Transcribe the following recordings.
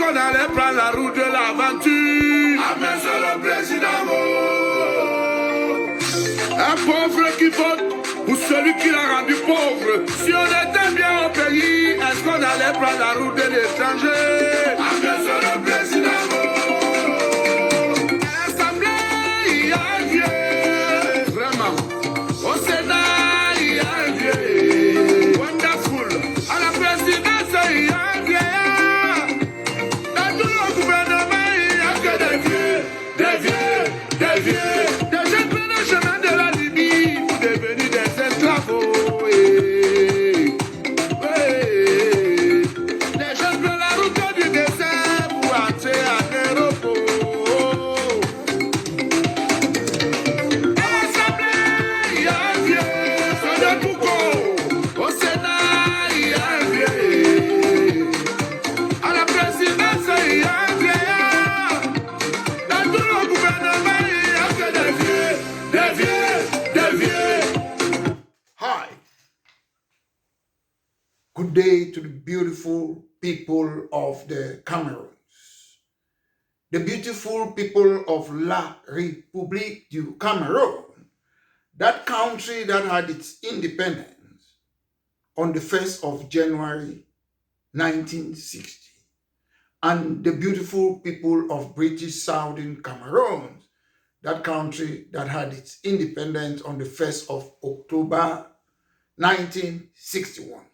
qu'on allait prendre la route de l'aventure? Ah, monsieur le président, un pauvre qui vote pour celui qui l'a rendu pauvre. Si on était bien au pays, est-ce qu'on allait prendre la route de l'étranger? Ah, monsieur le président, à l'Assemblée, il y a un vieux. Vraiment. Au Sénat, il y a un vieux. Wonderful. À la présidence, il y a un vieux. Dans tout le gouvernement, il n'y a que des vieux. Des vieux, des vieux. Des gens prennent le chemin de la Libye pour devenir des esclavos. Les gens prennent la route du désert pour entrer en Europe. À l'Assemblée, il y a un vieux. Son de Pouco. Au Sénat, il y a un vieux. À la présidence, il y a un vieillard. Dans tout le gouvernement, il n'y a que des vieux, des vieux, des vieux. Hi. Good day to the beautiful people of the Cameroons. The beautiful people of La République du Cameroun, that country that had its independence on the 1st of January 1960. And the beautiful people of British Southern Cameroon, that country that had its independence on the 1st of October 1961.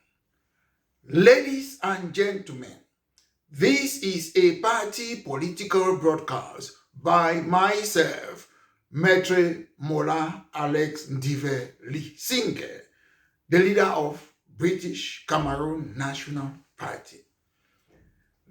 Ladies and gentlemen, this is a party political broadcast by myself, Maître Mola Alex Ndive Lee Singer, the leader of British Cameroon National Party.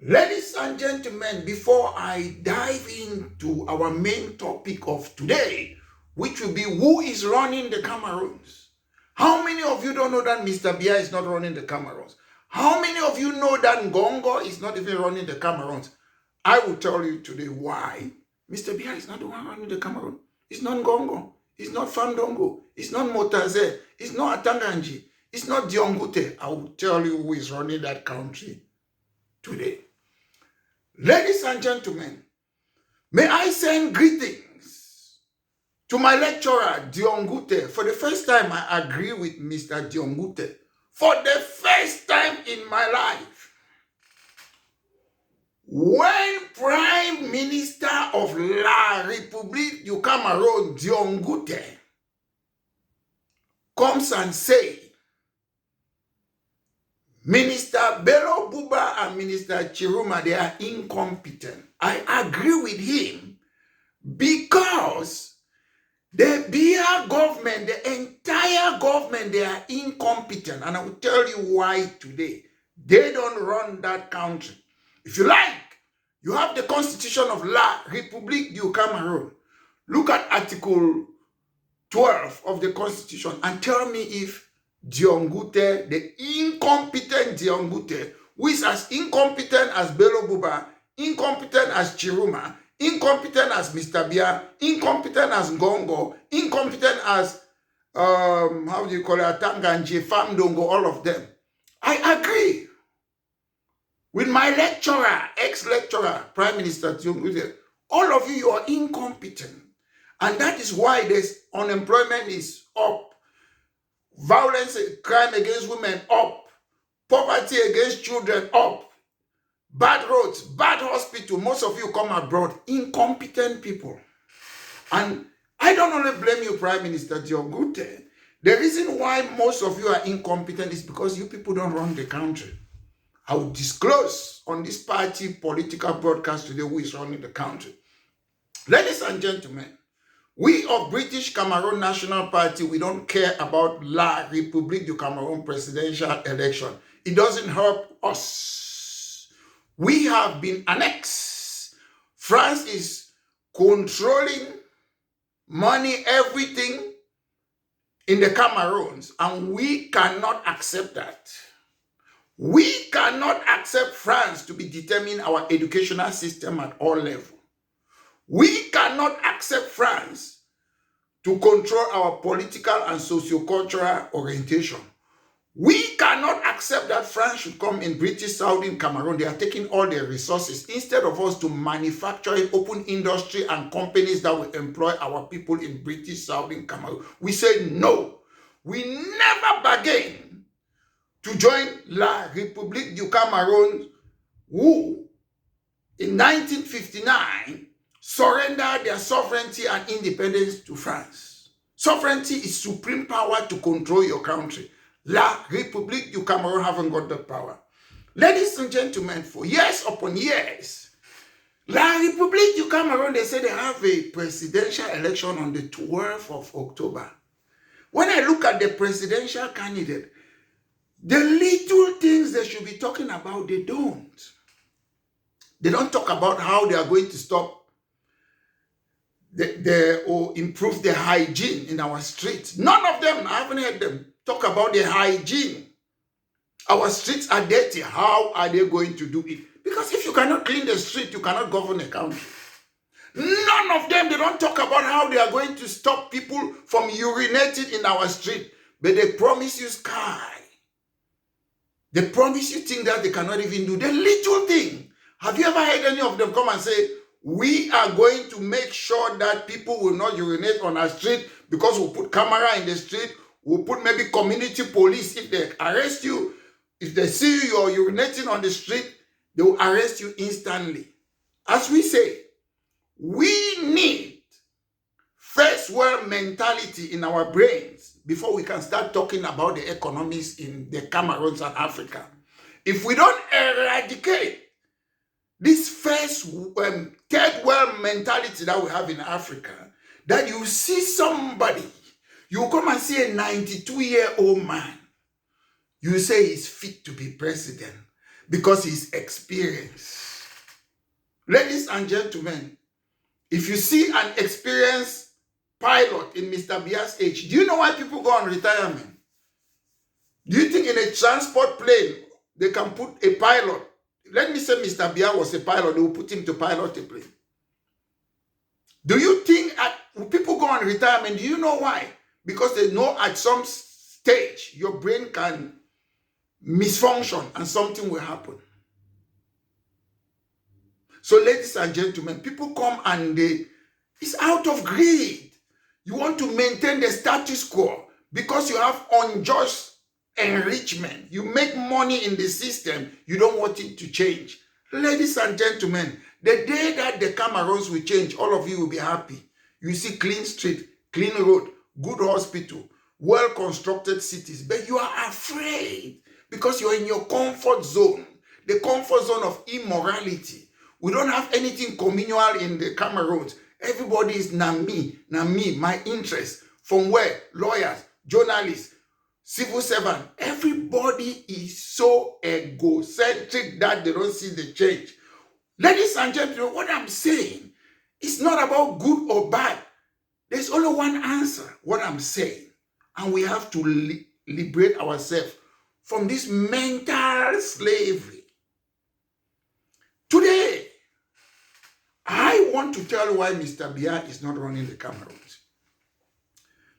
Ladies and gentlemen, before I dive into our main topic of today, which will be who is running the Cameroons. How many of you don't know that Mr. Biya is not running the Cameroons? How many of you know that Ngongo is not even running the Cameroons? I will tell you today why. Mr. Biya is not the one running the Cameroon. It's not Ngongo. It's not Fandongo. It's not Motaze. It's not Atanganji. It's not Diongute. I will tell you who is running that country today. Ladies and gentlemen, may I send greetings to my lecturer, Diongute. For the first time, I agree with Mr. Diongute. For the first time in my life, when Prime Minister of La République du Cameroun, Diongute, comes and say, Minister Bello Buba and Minister Chiruma, they are incompetent. I agree with him because the Biya government, the entire government, they are incompetent. And I will tell you why today. They don't run that country. If you like, you have the constitution of La République du Cameroun. Look at Article 12 of the constitution and tell me if Diongute, the incompetent Diongute, who is as incompetent as Bello Buba, incompetent as Chiruma, incompetent as Mr. Biya, incompetent as Ngongo, incompetent as, how do you call it, Tanganji, Famdongo, all of them. I agree with my lecturer, ex-lecturer, Prime Minister Diongute. All of you are incompetent. And that is why this unemployment is up. Violence, crime against women up. Poverty against children up. Bad roads, bad hospital. Most of you come abroad. Incompetent people. And I don't only blame you, Prime Minister Diongute. The reason why most of you are incompetent is because you people don't run the country. I will disclose on this party political broadcast today who is running the country. Ladies and gentlemen, we of British Cameroon National Party, we don't care about La République du Cameroun presidential election. It doesn't help us. We have been annexed. France is controlling money, everything in the Cameroons, and we cannot accept that. We cannot accept France to be determining our educational system at all levels. We cannot accept France to control our political and socio-cultural orientation. We cannot accept that France should come in British Southern Cameroon. They are taking all their resources instead of us to manufacture and open industry and companies that will employ our people in British Southern Cameroon. We say no. We never bargain to join La République du Cameroun, who in 1959 surrendered their sovereignty and independence to France. Sovereignty is supreme power to control your country. La République du Cameroun haven't got that power. Ladies and gentlemen, for years upon years, La République du Cameroun, they say they have a presidential election on the 12th of October. When I look at the presidential candidate, the little things they should be talking about, they don't. They don't talk about how they are going to stop or improve the hygiene in our streets. None of them, I haven't heard them talk about the hygiene. Our streets are dirty. How are they going to do it? Because if you cannot clean the street, you cannot govern a country. None of them, they don't talk about how they are going to stop people from urinating in our street. But they promise you sky. They promise you things that they cannot even do. The little thing. Have you ever heard any of them come and say, we are going to make sure that people will not urinate on our street because we'll put camera in the street, we'll put maybe community police. If they arrest you, if they see you are urinating on the street, they will arrest you instantly. As we say, we need first world mentality in our brains before we can start talking about the economies in the Cameroons and Africa. If we don't eradicate this third world mentality that we have in Africa, that you see somebody, you come and see a 92-year-old man, you say he's fit to be president because he's experienced. Ladies and gentlemen, if you see an experienced pilot in Mr. Biya's age, do you know why people go on retirement? Do you think in a transport plane, they can put a pilot? Let me say Mr. Biya was a pilot, they will put him to pilot a plane. Do you think when people go on retirement, do you know why? Because they know at some stage your brain can misfunction and something will happen. So ladies and gentlemen, people come and it's out of greed. You want to maintain the status quo because you have unjust enrichment. You make money in the system. You don't want it to change. Ladies and gentlemen, the day that the Cameroons will change, all of you will be happy. You see clean street, clean road, good hospital, well-constructed cities. But you are afraid because you're in your comfort zone, the comfort zone of immorality. We don't have anything communal in the Cameroons. Everybody is na me, my interest. From where? Lawyers, journalists, civil servant. Everybody is so egocentric that they don't see the change. Ladies and gentlemen, what I'm saying is not about good or bad. There's only one answer, what I'm saying. And we have to liberate ourselves from this mental slavery. Today, I want to tell you why Mr. Biya is not running the Cameroons.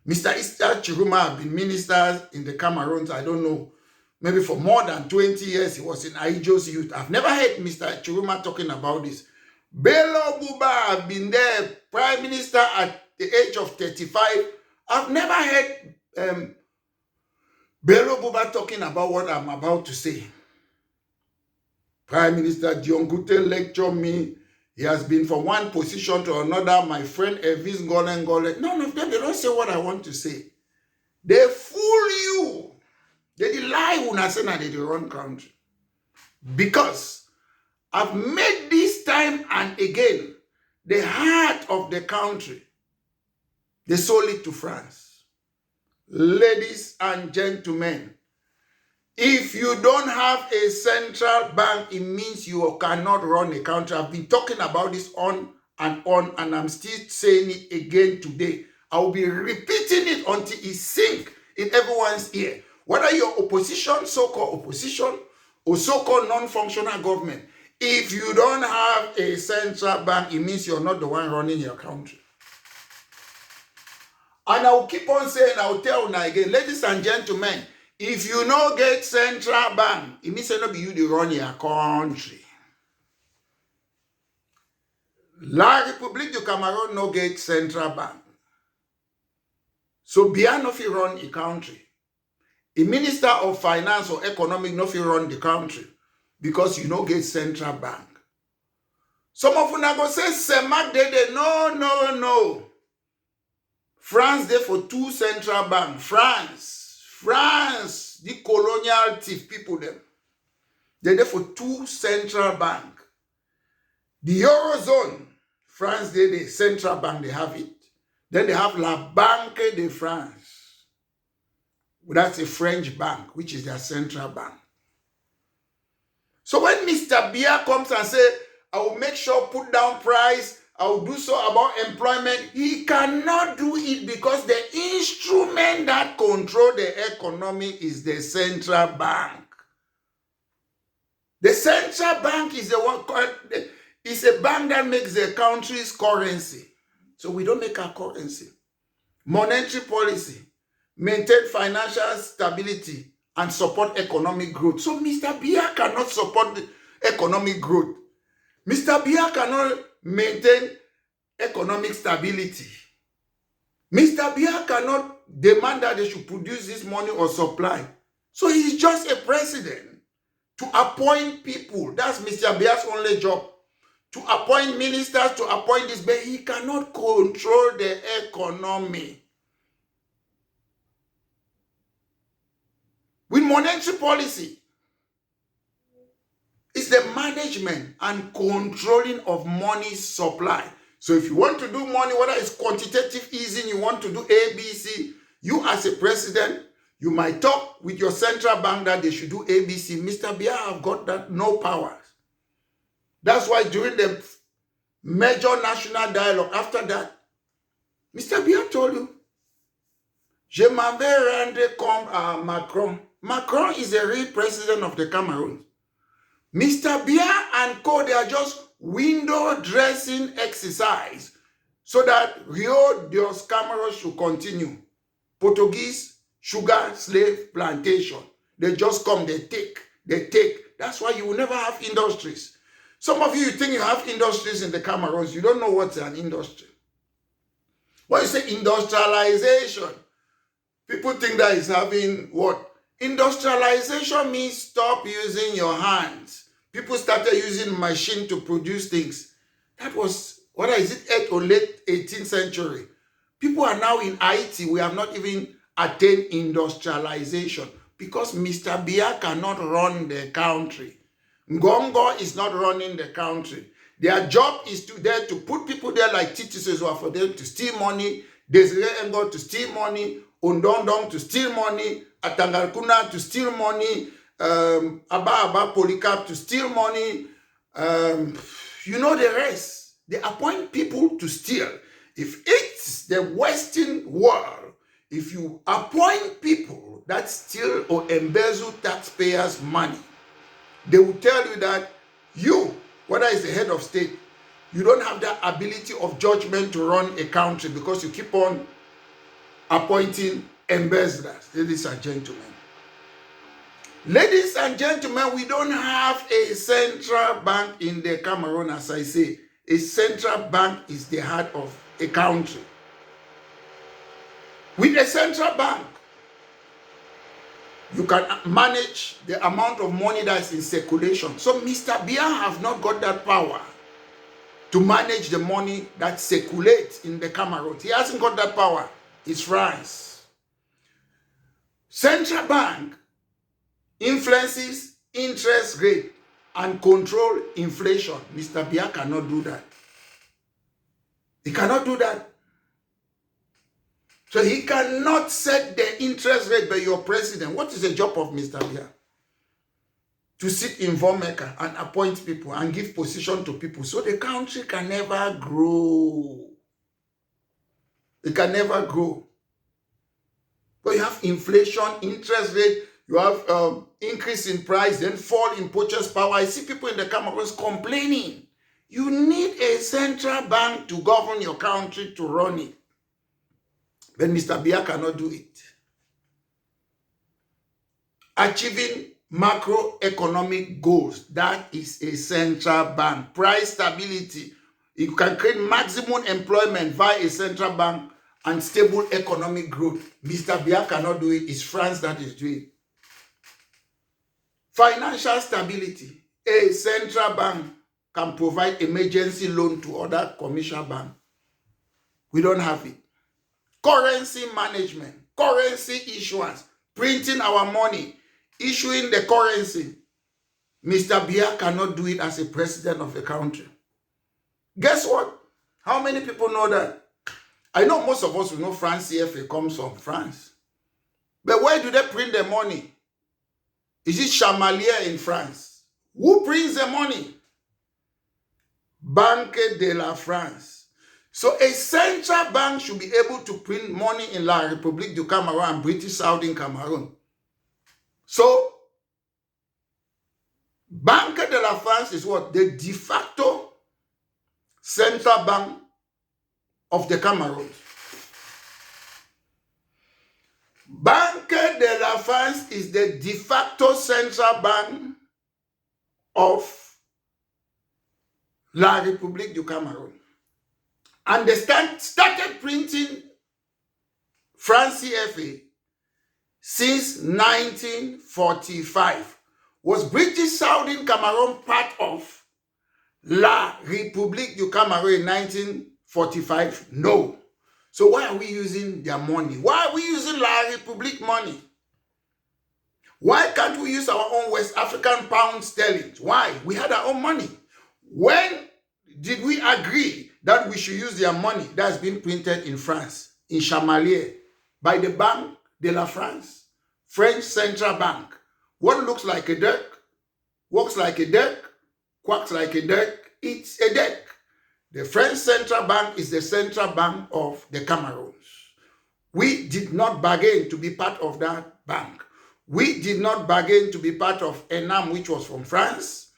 Mr. Issa Chiruma have been ministers in the Cameroons, I don't know, maybe for more than 20 years. He was in Aijo's youth. I've never heard Mr. Chiruma talking about this. Bello Buba have been there, prime minister at the age of 35. I've never heard Bello Buba talking about what I'm about to say. Prime Minister Dion Gute lectured me. He has been from one position to another. My friend Evis Ngole. None of them, they don't say what I want to say. They fool you. They lie when I say that they run country. Because I've made this time and again the heart of the country. They sold it to France. Ladies and gentlemen, if you don't have a central bank, it means you cannot run a country. I've been talking about this on, and I'm still saying it again today. I will be repeating it until it sinks in everyone's ear. Whether you're opposition, so-called opposition, or so-called non-functional government, if you don't have a central bank, it means you're not the one running your country. And I will keep on saying, I will tell you now again, ladies and gentlemen, If you no get central bank, it means not be you to run your country. La Republique du Cameroun no get central bank. So Biya no fit run a country. A minister of finance or economic no fit run the country because you no get central bank. Some of you go say Semak dey. No. France dey for 2 central bank. France, the colonial thief people them. They dey for 2 central bank. The Eurozone, France dey the central bank, they have it. Then they have La Banque de France. That's a French bank, which is their central bank. So when Mr. Biya comes and say, I will make sure put down price, I will do so about employment, he cannot do it because the instrument that control the economy is the central bank. The central bank is the one. It's a bank that makes the country's currency. So we don't make our currency. Monetary policy, maintain financial stability, and support economic growth. So Mr. Biya cannot support the economic growth. Mr. Biya cannot maintain economic stability. Mr. Biya cannot demand that they should produce this money or supply. So he's just a president to appoint people. That's Mr. Biya's only job. To appoint ministers, to appoint this, but he cannot control the economy. With monetary policy, it's the management and controlling of money supply. So if you want to do money, whether it's quantitative easing, you want to do ABC, you as a president, you might talk with your central bank that they should do ABC. Mr. Biya have got that, no powers. That's why during the major national dialogue, after that, Mr. Biya told you, Je m'en vais rendre compte à Macron. Macron is the real president of the Cameroons. Mr. Biya and co, they are just window dressing exercise so that Rio dos Cameroons should continue. Portuguese sugar slave plantation. They just come, they take. That's why you will never have industries. Some of you think you have industries in the Cameroons. You don't know what's an industry. When you say industrialization, people think that is having what? Industrialization means stop using your hands. People started using machine to produce things. That was, what is it, 8th or late 18th century. People are now in IT. We have not even attained industrialization because Mr. Biya cannot run the country. Ngongo is not running the country. Their job is there to put people there like TTCs who are for them to steal money, Desiree Ngo to steal money, Ondondong to steal money, Atangalkuna to steal money, Abba Polycarp to steal money. You know the rest. They appoint people to steal. If it's the Western world, if you appoint people that steal or embezzle taxpayers' money, they will tell you that you, whether it's the head of state, you don't have the ability of judgment to run a country because you keep on appointing embezzlers. Ladies and gentlemen. Ladies and gentlemen, we don't have a central bank in the Cameroon, as I say. A central bank is the heart of a country. With a central bank, you can manage the amount of money that's in circulation. So Mr. Biya have not got that power to manage the money that circulates in the Cameroon. He hasn't got that power. It's France. Central bank influences interest rate and control inflation. Mr. Biya cannot do that. He cannot do that. So he cannot set the interest rate by your president. What is the job of Mr. Biya? To sit in Vomeka and appoint people and give position to people. So the country can never grow. It can never grow. But you have inflation, interest rate, you have increase in price, then fall in purchase power. I see people in the Cameroons complaining. You need a central bank to govern your country, to run it. But Mr. Biya cannot do it. achieving macroeconomic goals. That is a central bank. Price stability. You can create maximum employment via a central bank and stable economic growth. Mr. Biya cannot do it. It's France that is doing it. Financial stability. A central bank can provide emergency loan to other commercial banks. We don't have it. Currency management, currency issuance, printing our money, issuing the currency. Mr. Biya cannot do it as a president of the country. Guess what? How many people know that? I know most of us will know France CFA comes from France. But where do they print the money? Is it Chamalières in France? Who prints the money? Banque de la France. So a central bank should be able to print money in La Republique du Cameroun and British Southern Cameroon. So, Banque de la France is what? The de facto central bank of the Cameroons. Banque de la France is the de facto central bank of La Republique du Cameroun. And they started printing France CFA since 1945. Was British Southern Cameroon part of La Republique du Cameroun in 1945? No. So why are we using their money? Why are we using La Republique money? Why can't we use our own West African pound sterling? Why? We had our own money. When did we agree that we should use their money that's been printed in France, in Chamalières, by the Banque de la France, French Central Bank? What looks like a duck, walks like a duck, quacks like a duck, eats a duck. The French Central Bank is the central bank of the Cameroons. We did not bargain to be part of that bank. We did not bargain to be part of ENAM, which was from France,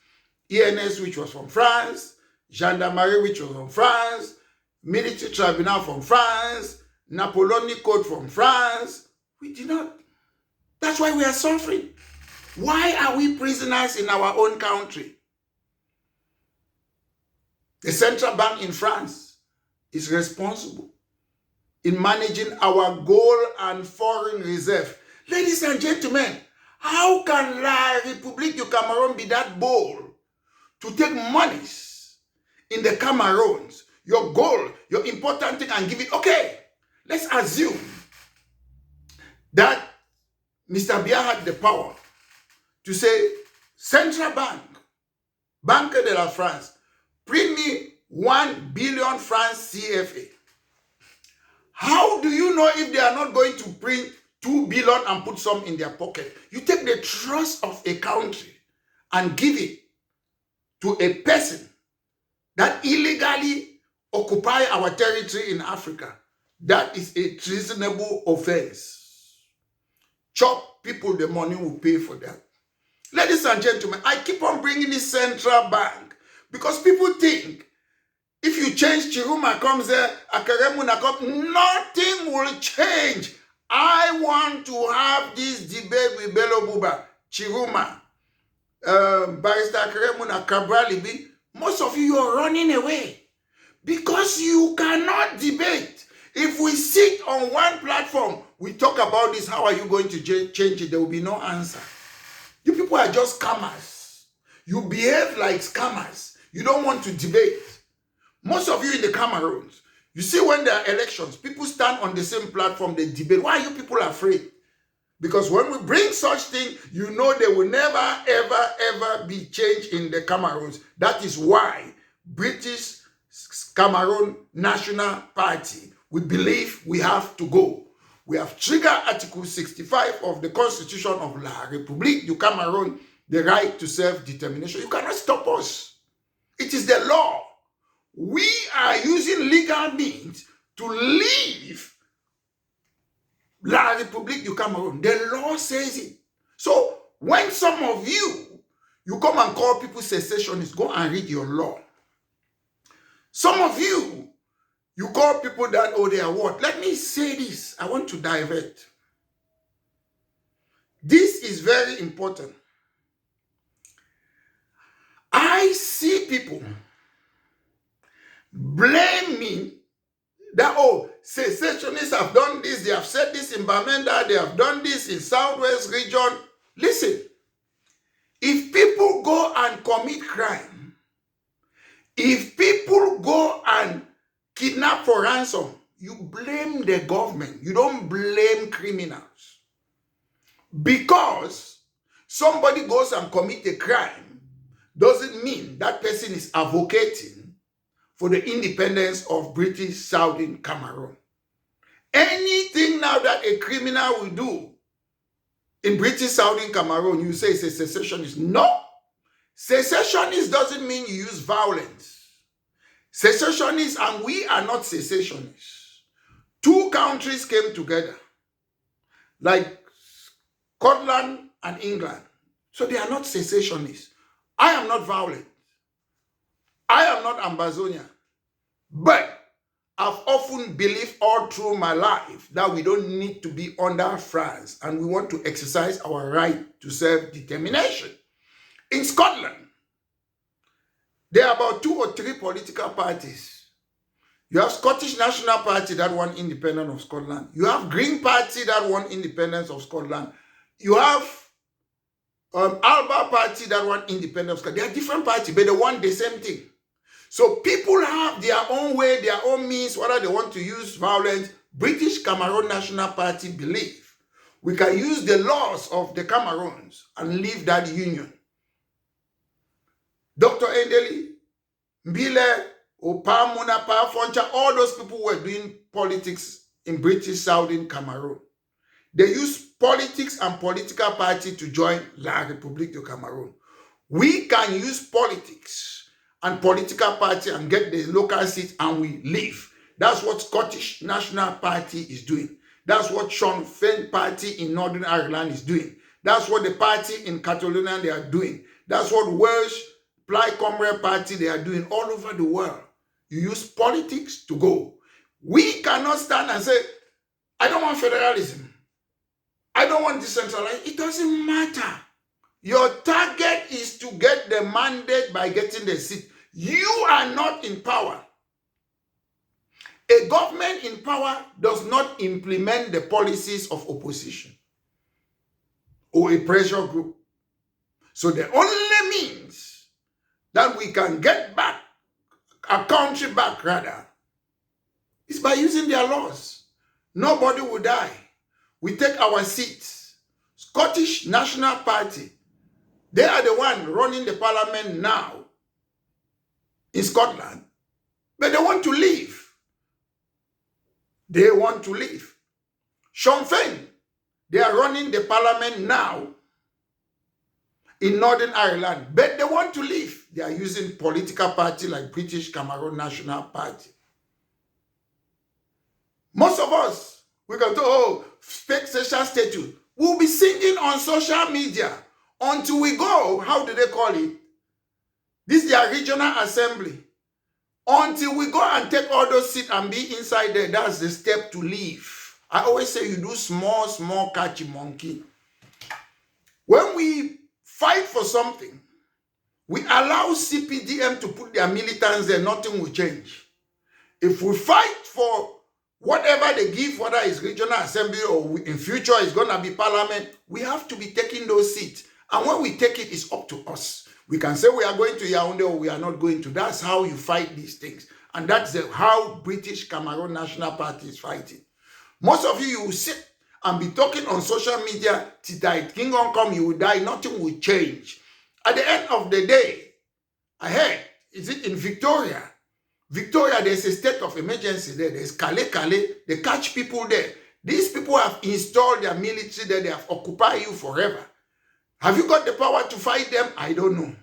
ENS, which was from France, Gendarmerie, which was from France, Military Tribunal from France, Napoleonic Code from France. We did not. That's why we are suffering. Why are we prisoners in our own country? The central bank in France is responsible in managing our gold and foreign reserve. Ladies and gentlemen, how can La Republique du Cameroun be that bold to take monies in the Cameroons, your gold, your important thing, and give it? Okay, let's assume that Mr. Biya had the power to say, Central Bank, Banque de la France, print me 1 billion francs CFA. How do you know if they are not going to print 2 billion and put some in their pocket? You take the trust of a country and give it to a person that illegally occupy our territory in Africa. That is a treasonable offense. Chop people, the money will pay for that. Ladies and gentlemen, I keep on bringing this central bank because people think if you change Chiruma comes there, Akaremuna comes, nothing will change. I want to have this debate with Bello Buba, Chiruma, Barrister Akaremuna, Kabralibi. Most of you are running away because you cannot debate. If we sit on one platform, we talk about this, how are you going to change it? There will be no answer. You people are just scammers. You behave like scammers. You don't want to debate. Most of you in the Cameroons, you see when there are elections, people stand on the same platform, they debate. Why are you people afraid? Because when we bring such thing, you know they will never, ever, ever be changed in the Cameroons. That is why British Cameroon National Party, we believe we have to go. We have triggered Article 65 of the Constitution of La Republique du Cameroun, the right to self-determination. You cannot stop us. It is the law. We are using legal means to leave La Republique du Cameroun. The law says it. So when some of you come and call people secessionists, go and read your law. Some of you call people that, oh, they are what? Let me say this. I want to divert. This is very important. I see people blame me that, oh, secessionists have done this, they have said this in Bamenda, they have done this in Southwest region. Listen, if people go and commit crime, if people go and kidnap for ransom, you blame the government. You don't blame criminals. Because somebody goes and commit a crime doesn't mean that person is advocating for the independence of British Southern Cameroon. Anything now that a criminal will do in British Southern Cameroon, you say it's a secessionist. No. Secessionist doesn't mean you use violence. Secessionists, and we are not secessionists. Two countries came together, like Scotland and England. So they are not secessionists. I am not violent. I am not Ambazonia. But I've often believed all through my life that we don't need to be under France and we want to exercise our right to self-determination. In Scotland, there are about 2 or 3 political parties. You have Scottish National Party that want independence of Scotland. You have Green Party that want independence of Scotland. You have Alba Party that want independence of Scotland. They are different parties, but they want the same thing. So people have their own way, their own means, whether they want to use violence. British Cameroon National Party believe we can use the laws of the Cameroons and leave that union. Dr. Endeli, Mbile, Opa, Munapa, Foncha, all those people were doing politics in British Southern Cameroon. They used politics and political party to join La Republique du Cameroun. We can use politics and political party and get the local seats and we leave. That's what Scottish National Party is doing. That's what Sinn Féin Party in Northern Ireland is doing. That's what the party in Catalonia they are doing. That's what Welsh Plaid Cymru Party they are doing all over the world. You use politics to go. We cannot stand and say, I don't want federalism. I don't want decentralized. It doesn't matter. Your target is to get the mandate by getting the seat. You are not in power. A government in power does not implement the policies of opposition or a pressure group. So the only means that we can get back, a country back rather, is by using their laws. Nobody will die. We take our seats. Scottish National Party, they are the one running the parliament now in Scotland, but they want to leave. They want to leave. Sinn Féin, they are running the parliament now in Northern Ireland, but they want to leave. They are using political party like British Cameroon National Party. Most of us, we can do, oh, fake social status. We'll be singing on social media until we go, how do they call it? This is their regional assembly. Until we go and take all those seats and be inside there, that's the step to leave. I always say you do small, small catchy monkey. When we fight for something, we allow CPDM to put their militants there, nothing will change. If we fight for whatever they give, whether it's regional assembly or in future it's going to be parliament, we have to be taking those seats. And when we take it, it's up to us. We can say we are going to Yaoundé or we are not going to. That's how you fight these things. And that's how British Cameroon National Party is fighting. Most of you will sit and be talking on social media, till Kingdom come, you will die, nothing will change. At the end of the day, I heard, is it in Victoria? Victoria, there's a state of emergency there. There's Calais. They catch people there. These people have installed their military there. They have occupied you forever. Have you got the power to fight them? I don't know.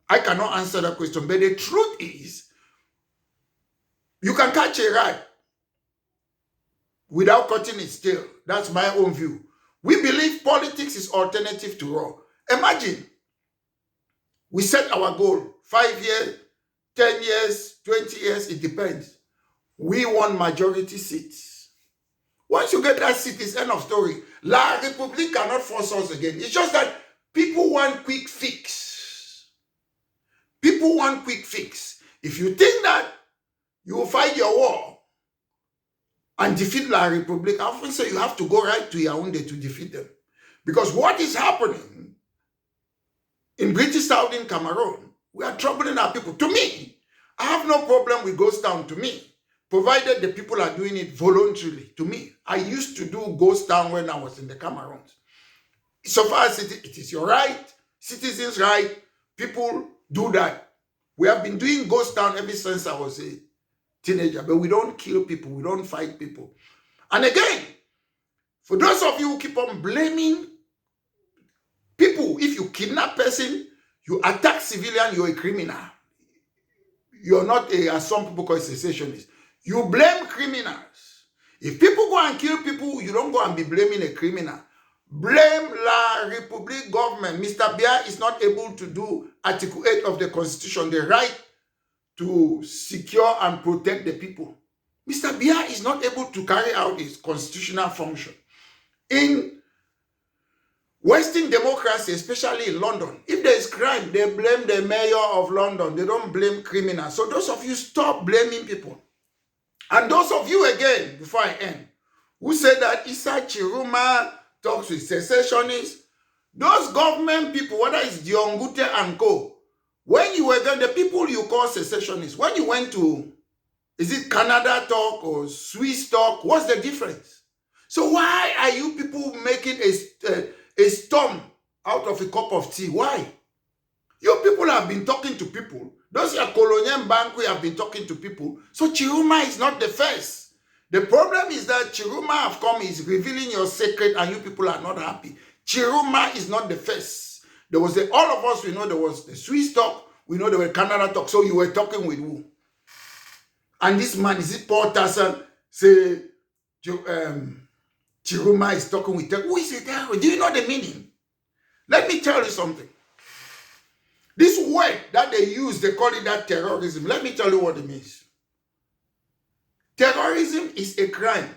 I cannot answer that question. But the truth is, you can catch a rat without cutting its tail. That's my own view. We believe politics is alternative to law. Imagine, we set our goal, 5 years, 10 years, 20 years, it depends. We want majority seats. Once you get that seat, it's end of story. La République cannot force us again. It's just that people want quick fix. People want quick fix. If you think that you will fight your war and defeat La République, I often say you have to go right to Yaoundé to defeat them. Because what is happening in British Southern Cameroon, we are troubling our people. To me, I have no problem with ghost town to me, provided the people are doing it voluntarily. To me, I used to do ghost town when I was in the Cameroons. So far as it is your right, citizens' right, people do that. We have been doing ghost town ever since I was a teenager, but we don't kill people, we don't fight people. And again, for those of you who keep on blaming people, if you kidnap person, you attack civilian, you're a criminal. You're not as some people call it secessionist. You blame criminals. If people go and kill people, you don't go and be blaming a criminal. Blame La République government. Mr. Biya is not able to do Article 8 of the Constitution, the right to secure and protect the people. Mr. Biya is not able to carry out his constitutional function. In Western democracy, especially in London, if there is crime, they blame the mayor of London. They don't blame criminals. So those of you, stop blaming people. And those of you, again, before I end, who said that Issa Chiruma talks with secessionists, those government people, whether it's Diongute and co., when you were there, the people you call secessionists, when you went to, is it Canada talk or Swiss talk, what's the difference? So why are you people making a storm out of a cup of tea? Why? You people have been talking to people. Those are colonial Banque have been talking to people. So Chiruma is not the first. The problem is that Chiruma have come, is revealing your secret, and you people are not happy. Chiruma is not the first. There was all of us, we know there was the Swiss talk, we know there were Canada talk. So you were talking with who? And this man, is it Paul Tassan, say Chiruma is talking with them. Who is it? Do you know the meaning? Let me tell you something. This word that they use, they call it that terrorism. Let me tell you what it means. Terrorism is a crime.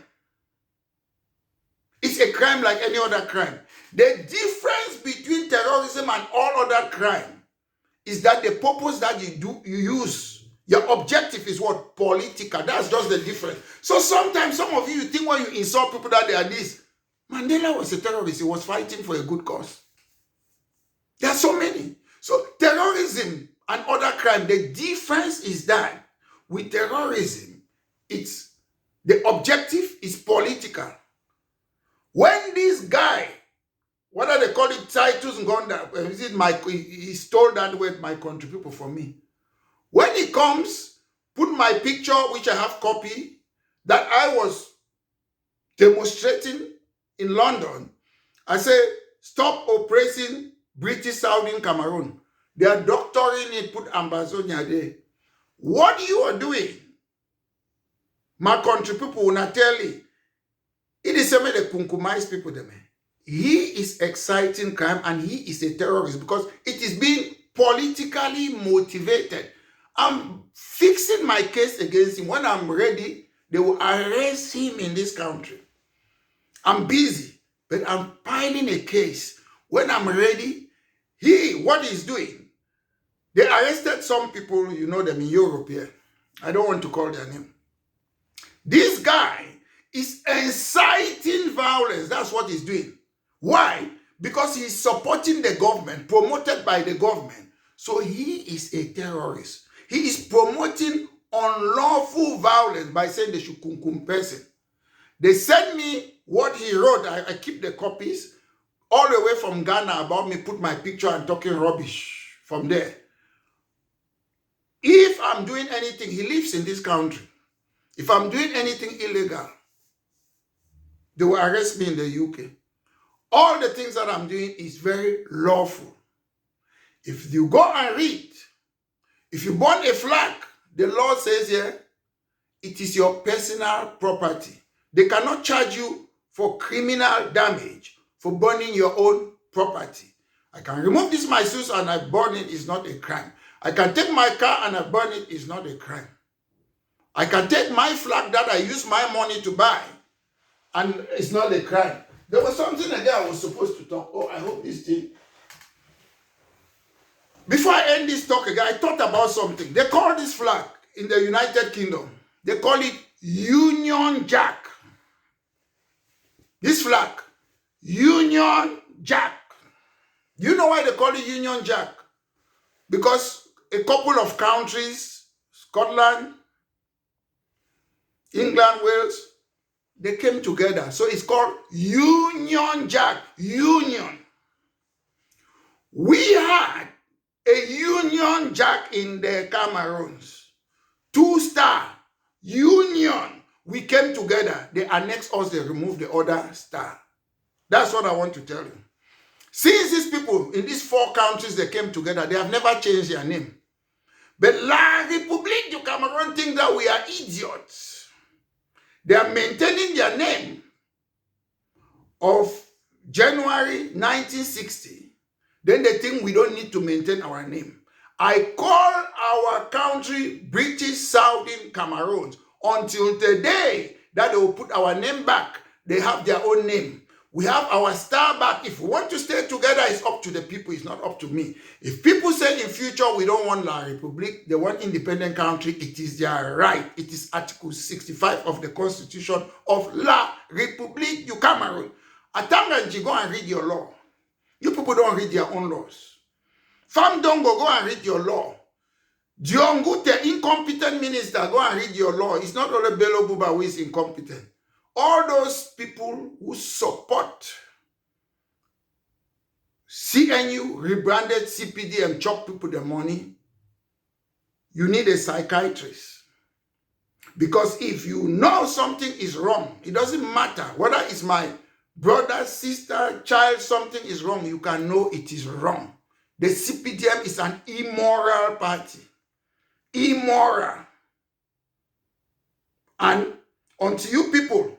It's a crime like any other crime. The difference between terrorism and all other crime is that the purpose that you use, your objective is what? Political. That's just the difference. So sometimes some of you think when you insult people that they are this. Mandela was a terrorist. He was fighting for a good cause. There are so many. So terrorism and other crime, the difference is that with terrorism, it's the objective is political. When this guy, what do they call it, Titus Ngonda, he stole that word, my country people, from me. When he comes, put my picture, which I have copy, that I was demonstrating in London. I say, stop oppressing British Southern Cameroon. They are doctoring it, put Ambazonia there. What you are doing, my country people will not tell you. It is some of the kunkumais people there. He is exciting crime and he is a terrorist because it is being politically motivated. I'm fixing my case against him. When I'm ready, they will arrest him in this country. I'm busy, but I'm piling a case. When I'm ready, what he's doing, they arrested some people, you know them in Europe here. I don't want to call their name. This guy is inciting violence. That's what he's doing. Why? Because he's supporting the government, promoted by the government. So he is a terrorist. He is promoting unlawful violence by saying they should kunkum person. They sent me what he wrote. I keep the copies all the way from Ghana about me, put my picture and talking rubbish from there. If I'm doing anything, he lives in this country. If I'm doing anything illegal, they will arrest me in the UK. All the things that I'm doing is very lawful. If you go and read, if you burn a flag, the law says here, it is your personal property. They cannot charge you for criminal damage for burning your own property. I can remove this my shoes and I burn it, is not a crime. I can take my car and I burn it, is not a crime. I can take my flag that I use my money to buy and it's not a crime. There was something again I was supposed to talk. Oh, I hope this thing. Before I end this talk again, I thought about something. They call this flag in the United Kingdom, they call it Union Jack. This flag, Union Jack. You know why they call it Union Jack? Because a couple of countries, Scotland, England, Wales, they came together. So it's called Union Jack. Union. We had a Union Jack in the Cameroons. 2-star. Union. We came together. They annexed us. They removed the other star. That's what I want to tell you. Since these people in these 4 countries they came together, they have never changed their name. But La Republique du Cameroun think that we are idiots. They are maintaining their name of January 1960. Then they think we don't need to maintain our name. I call our country British Southern Cameroons until today that they will put our name back. They have their own name. We have our star back. If we want to stay together, it's up to the people. It's not up to me. If people say in future we don't want La République, they want independent country, it is their right. It is Article 65 of the Constitution of La République du Cameroun. Atanganji, go and read your law. You people don't read your own laws. Fam Dongo, go and read your law. Diongu, the incompetent minister, go and read your law. It's not only Bello Buba who is incompetent. All those people who support CNU, rebranded CPD and chop people the money, you need a psychiatrist. Because if you know something is wrong, it doesn't matter whether it's my brother, sister, child, something is wrong, you can know it is wrong. The CPDM is an immoral party. Immoral. And until you people,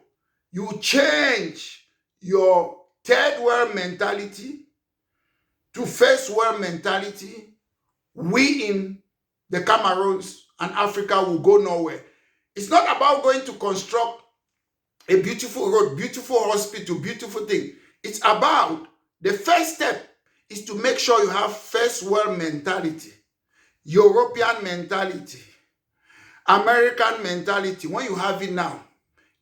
you change your third world mentality to first world mentality, we in the Cameroons and Africa will go nowhere. It's not about going to construct a beautiful road, beautiful hospital, beautiful thing. It's about the first step is to make sure you have first world mentality, European mentality, American mentality. When you have it now,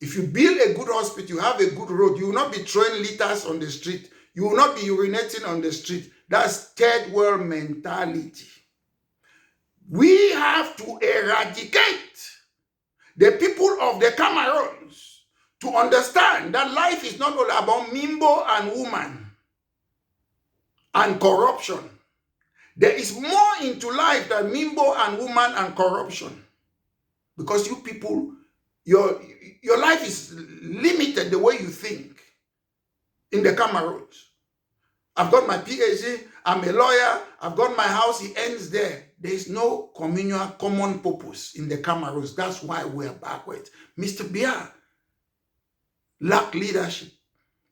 if you build a good hospital, you have a good road, you will not be throwing litters on the street. You will not be urinating on the street. That's third world mentality. We have to eradicate the people of the Cameroons to understand that life is not all about mimbo and woman and corruption. There is more into life than mimbo and woman and corruption. Because you people, your life is limited the way you think in the Cameroons. I've got my PhD, I'm a lawyer, I've got my house, it ends there. There is no communal common purpose in the Cameroons. That's why we're backward. Mr. Biya lack leadership.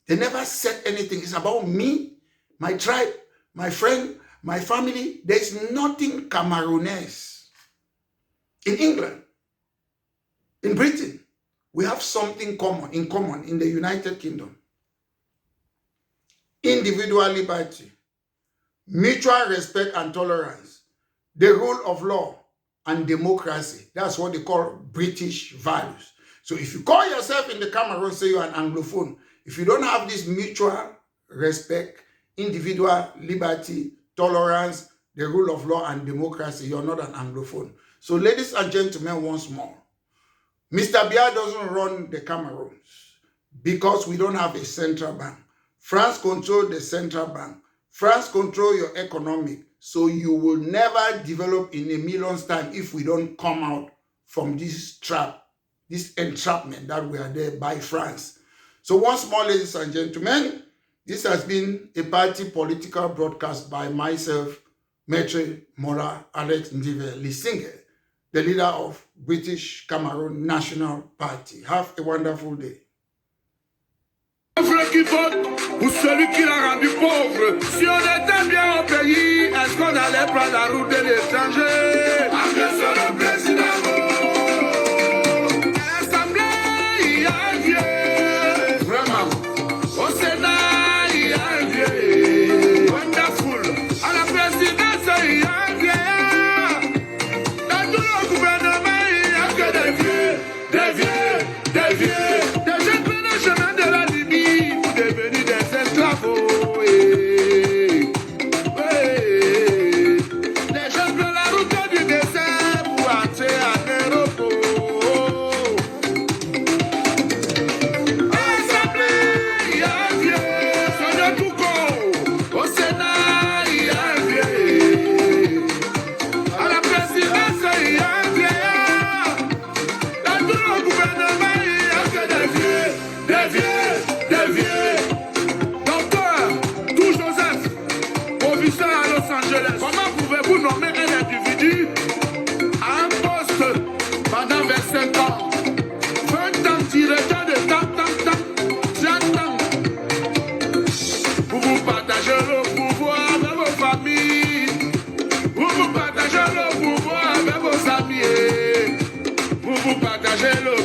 They never said anything. It's about me, my tribe, my friend, my family. There's nothing Cameroonese. In England, in Britain, we have something in common in the United Kingdom. Individual liberty, mutual respect and tolerance, the rule of law and democracy. That's what they call British values. So if you call yourself in the Cameroon, say you're an Anglophone, if you don't have this mutual respect, individual liberty, tolerance, the rule of law and democracy, you're not an Anglophone. So ladies and gentlemen, once more, Mr. Biya doesn't run the Cameroons because we don't have a central bank. France controls the central bank. France controls your economic. So you will never develop in a million's time if we don't come out from this trap, this entrapment that we are there by France. So once more, ladies and gentlemen, this has been a party political broadcast by myself, Maitre Mola Alex Ndive Lisinge, the leader of British Cameroon National Party. Have a wonderful day. Qui vote ou celui qui l'a rendu pauvre. Si on était bien au pays, est-ce qu'on allait prendre la route de l'étranger? Après ça, le président. À l'Assemblée, il y a Dieu. Vraiment. Au Sénat. Bello.